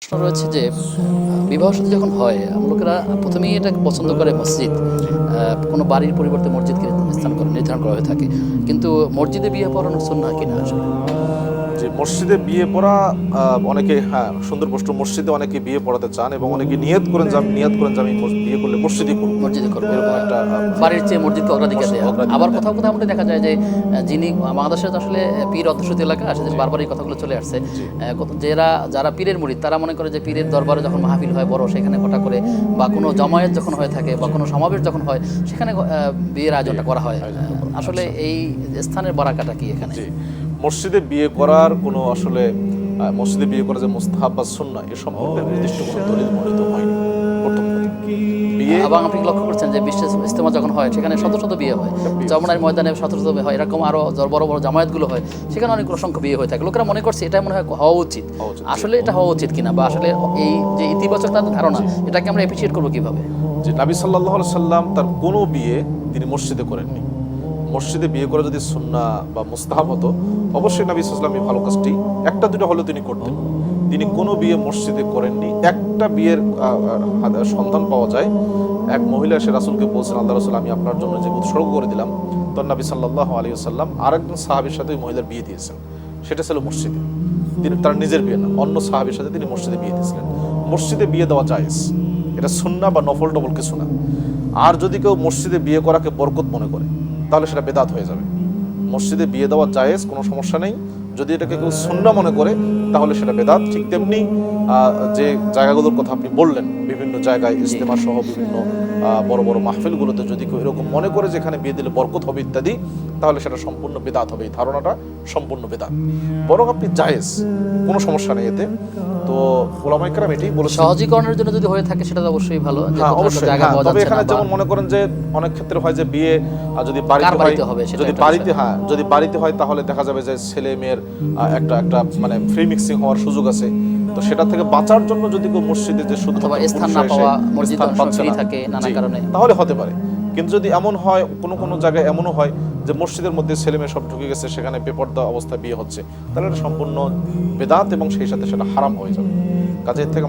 প্রশ্ন রয়েছে যে বিবাহ সাথী যখন হয় লোকেরা প্রথমেই এটা পছন্দ করে মসজিদ, কোনো বাড়ির পরিবর্তে মসজিদকে স্থান করে নির্ধারণ করা হয়ে থাকে, কিন্তু মসজিদে বিয়ে পড়ানো সুন্নাহ কিনা আসলে? যে মসজিদে বিয়ে পড়া অনেকে, হ্যাঁ সুন্দর প্রশ্ন, মসজিদে অনেকে বিয়ে পড়াতে চান এবং অনেকে নিয়ত করেন যে আমি বিয়ে করলে মসজিদে করব, মসজিদে করবো, এরকম একটা বাড়ির চেয়ে মসজিদকে অগ্রাধিকার দেওয়া। আবার কোথাও কোথাও আমাদের দেখা যায় যে যিনি বাংলাদেশে তো আসলে পীর অধ্যুষিত এলাকা আছে, বারবার এই কথাগুলো চলে আসছে, যারা পীরের মুরিদ তারা মনে করে যে পীরের দরবারে যখন মাহফিল হয় বড়, সেখানে ঘটা করে বা কোনো জমায়েত যখন হয়ে থাকে বা কোনো সমাবেশ যখন হয় সেখানে বিয়ের আয়োজনটা করা হয়। আসলে এই স্থানের বারাকাটা কি এখানে? মসজিদে বিয়ে করার কোনো আসলে মসজিদে বিয়ে করা যে মুস্তাহাব বা সুন্নাহ এ সম্পর্কে নির্দিষ্ট কোনো দলিল মনোনীত হয়নি। প্রথম কথা, বিয়ে এবং আপনি লক্ষ্য করছেন যে বিশ্ব ইজতেমা যখন হয় সেখানে শত শত বিয়ে হয়, যমুনার ময়দানে শত শত বিয়ে হয়, এরকম আরো বড় বড় জামায়াতগুলো হয়, সেখানে অনেক অসংখ্য বিয়ে হয়ে থাকে। লোকেরা মনে করছে এটা মনে হয় হওয়া উচিত, আসলে এটা হওয়া উচিত কিনা, বা আসলে এই যে ইতিবাচক তাদের ধারণা এটাকে আমরা অ্যাপ্রিশিয়েট করবো কিভাবে? যে নবী সাল্লাল্লাহু আলাইহি সাল্লাম তার কোনো বিয়ে তিনি মসজিদে করেননি। মসজিদে বিয়ে করা যদি সুন্নাহ বা মুস্তাহাব হতো, অবশ্যই নবী সাল্লাল্লাহু আলাইহি ওয়াসাল্লাম এই ভালো কাজটি একটা দুটো হলেও তিনি করতেন। তিনি কোনো বিয়ে মসজিদে করেননি। একটা বিয়ের সন্ধান পাওয়া যায়, এক মহিলা এসে রাসূলকে বলছেন, আল্লাহ রাসূল আমি আপনার জন্য যে উৎসর্গ করে দিলাম, তখন নবী সাল্লাল্লাহু আলাইহি ওয়াসাল্লাম আরেকজন সাহাবীর সাথে ওই মহিলার বিয়ে দিয়েছেন। সেটা ছিল মসজিদে, তিনি তার নিজের বিয়ে না, অন্য সাহাবীর সাথে তিনি মসজিদে বিয়ে দিয়েছিলেন। মসজিদে বিয়ে দেওয়া জায়েজ, এটা সুন্নাহ বা নফল টফল কিছু না। আর যদি কেউ মসজিদে বিয়ে করাকে বরকত মনে করে তাহলে সেটা বেদাত হয়ে যাবে। মসজিদে বিয়ে দেওয়া জায়েজ, কোনো সমস্যা নেই। যদি এটাকে কেউ সুন্নাহ মনে করে তাহলে সেটা বেদাত। ঠিক তেমনি যে জায়গাগুলোর কথা আপনি বললেন, বিভিন্ন জায়গায় ইজতেমা সহ বিভিন্ন বড় বড় মাহফিলগুলোতে যদি কেউ এরকম মনে করে যেখানে বিয়ে দিলে বরকত হবে ইত্যাদি, তাহলে সেটা সম্পূর্ণ বেদাত হবে। এই ধারণাটা সম্পূর্ণ বেদাত। বরং আপনি জায়েজ, কোনো সমস্যা নেই এতে। তো ওলামায়ে কেরাম এটাই বলেছেন, সহজীকরণের জন্য যদি হয়ে থাকে সেটা তো অবশ্যই ভালো। হ্যাঁ অবশ্যই। তবে এখানে যেমন মনে করেন যে অনেক ক্ষেত্রে হয় যে বিয়ে যদি বাড়িতে হয়, যদি বাড়িতে হয় তাহলে দেখা যাবে যে ছেলে মেয়ের একটা মানে ফ্রি মিক্সিং হওয়ার সুযোগ আছে। তো সেটা থেকে বাঁচার জন্য যদি কেউ মসজিদে যে শুধু স্থান না পাওয়া, মসজিদ ফ্রি থাকে নানা কারণে, তাহলে হতে পারে। কিন্তু যদি এমন হয়, কোনো জায়গায় এমনও হয় যে মসজিদের মধ্যে ছেলে মেয়ে সব ঢুকে গেছে, সেখানে বেপরদা অবস্থায় বিয়ে হচ্ছে, তাহলে এটা সম্পূর্ণ বেদাত এবং সেই সাথে সেটা হারাম হয়ে যাবে। কাজে এর থেকে